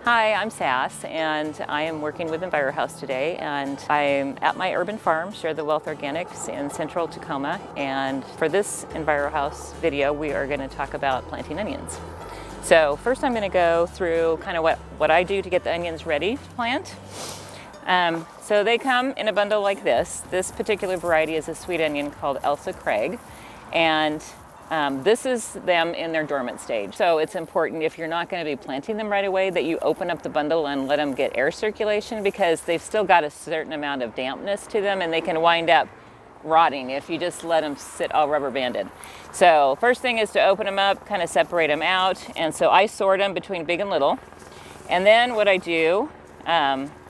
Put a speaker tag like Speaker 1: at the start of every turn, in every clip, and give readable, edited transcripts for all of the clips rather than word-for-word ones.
Speaker 1: Hi, I'm Sass, and I am working with EnviroHouse today, and I'm at my urban farm, Share the Wealth Organics in central Tacoma, and for this EnviroHouse video we are going to talk about planting onions. So first I'm going to go through kind of what I do to get the onions ready to plant. So they come in a bundle like this. This particular variety is a sweet onion called Elsa Craig, and this is them in their dormant stage. So it's important, if you're not going to be planting them right away, that you open up the bundle and let them get air circulation, because they've still got a certain amount of dampness to them and they can wind up rotting if you just let them sit all rubber banded. So first thing is to open them up, kind of separate them out, and so I sort them between big and little. And then what I do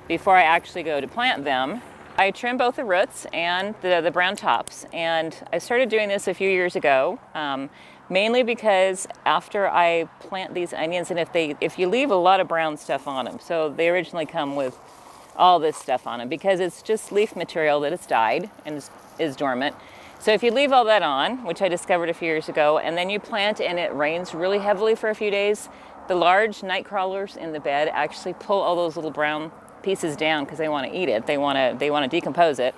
Speaker 1: before I actually go to plant them, I trim both the roots and the brown tops, and I started doing this a few years ago, mainly because after I plant these onions, and if you leave a lot of brown stuff on them, so they originally come with all this stuff on them because it's just leaf material that has died and is dormant. So if you leave all that on, which I discovered a few years ago, and then you plant and it rains really heavily for a few days, the large night crawlers in the bed actually pull all those little brown pieces down because they want to eat it. They want to decompose it,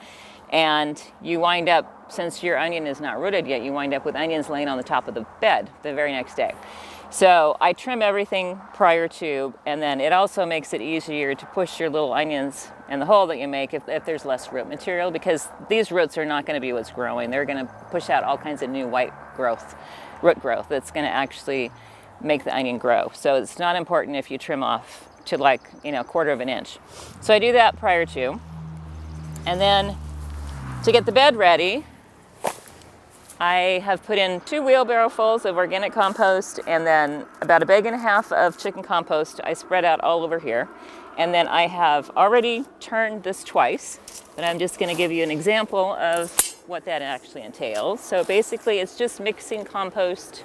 Speaker 1: and you wind up, since your onion is not rooted yet, you wind up with onions laying on the top of the bed the very next day. So I trim everything prior to, and then it also makes it easier to push your little onions in the hole that you make if there's less root material, because these roots are not going to be what's growing. They're going to push out all kinds of new white growth, root growth, that's going to actually make the onion grow. So it's not important if you trim off to like, a quarter of an inch. So I do that prior to. And then to get the bed ready, I have put in 2 wheelbarrowfuls of organic compost and then about 1.5 bags of chicken compost I spread out all over here. And then I have already turned this twice, but I'm just going to give you an example of what that actually entails. So basically it's just mixing compost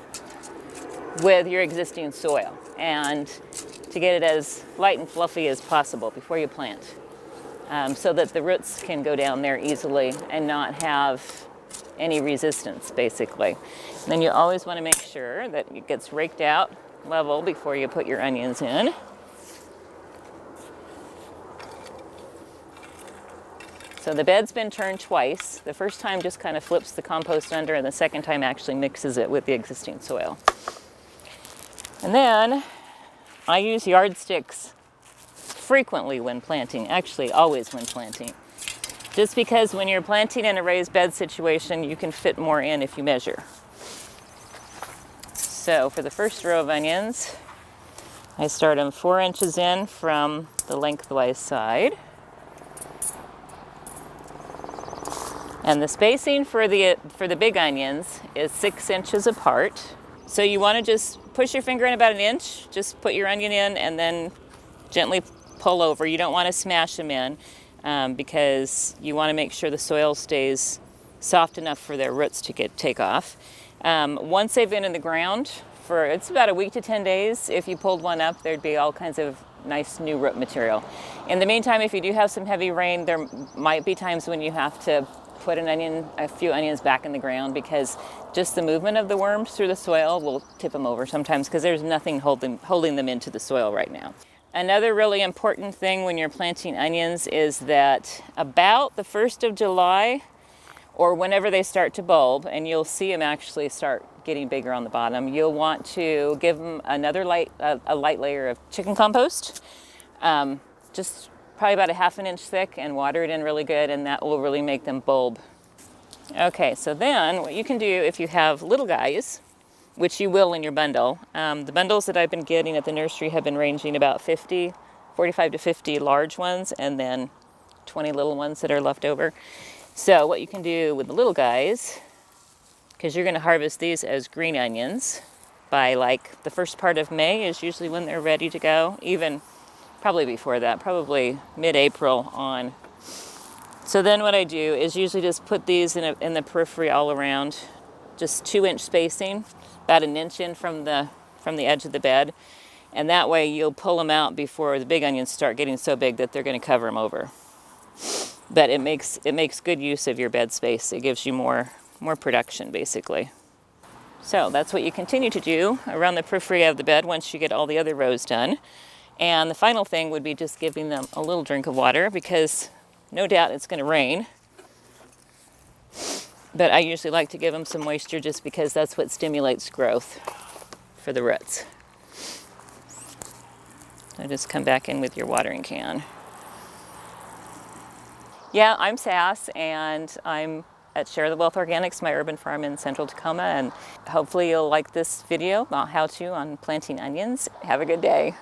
Speaker 1: with your existing soil, and to get it as light and fluffy as possible before you plant, so that the roots can go down there easily and not have any resistance, basically. And then you always want to make sure that it gets raked out level before you put your onions in. So the bed's been turned twice. The first time just kind of flips the compost under, and the second time actually mixes it with the existing soil. And then I use yardsticks frequently when planting, actually always when planting, just because when you're planting in a raised bed situation, you can fit more in if you measure. So for the first row of onions, I start them 4 inches in from the lengthwise side. And the spacing for the big onions is 6 inches apart. So you want to just push your finger in about 1 inch, just put your onion in and then gently pull over. You don't want to smash them in because you want to make sure the soil stays soft enough for their roots to take off. Once they've been in the ground for, it's about a week to 10 days, if you pulled one up, there'd be all kinds of nice new root material. In the meantime, if you do have some heavy rain, there might be times when you have to put a few onions back in the ground, because just the movement of the worms through the soil will tip them over sometimes, because there's nothing holding them into the soil right now. Another really important thing when you're planting onions is that about the 1st of July, or whenever they start to bulb, and you'll see them actually start getting bigger on the bottom, you'll want to give them another a light layer of chicken compost, just probably about 1/2 inch thick, and water it in really good, and that will really make them bulb. Okay, so then what you can do if you have little guys, which you will in your bundle, the bundles that I've been getting at the nursery have been ranging about 45 to 50 large ones, and then 20 little ones that are left over. So what you can do with the little guys, because you're going to harvest these as green onions by like the first part of May is usually when they're ready to go, even probably before that, probably mid-April on. So then what I do is usually just put these in the periphery all around, just 2-inch spacing, about 1 inch in from the edge of the bed, and that way you'll pull them out before the big onions start getting so big that they're going to cover them over. But it makes good use of your bed space. It gives you more production, basically. So that's what you continue to do around the periphery of the bed once you get all the other rows done. And the final thing would be just giving them a little drink of water, because no doubt it's going to rain. But I usually like to give them some moisture just because that's what stimulates growth for the roots. So just come back in with your watering can. Yeah, I'm Sass, and I'm at Share the Wealth Organics, my urban farm in central Tacoma, and hopefully you'll like this video about how-to on planting onions. Have a good day.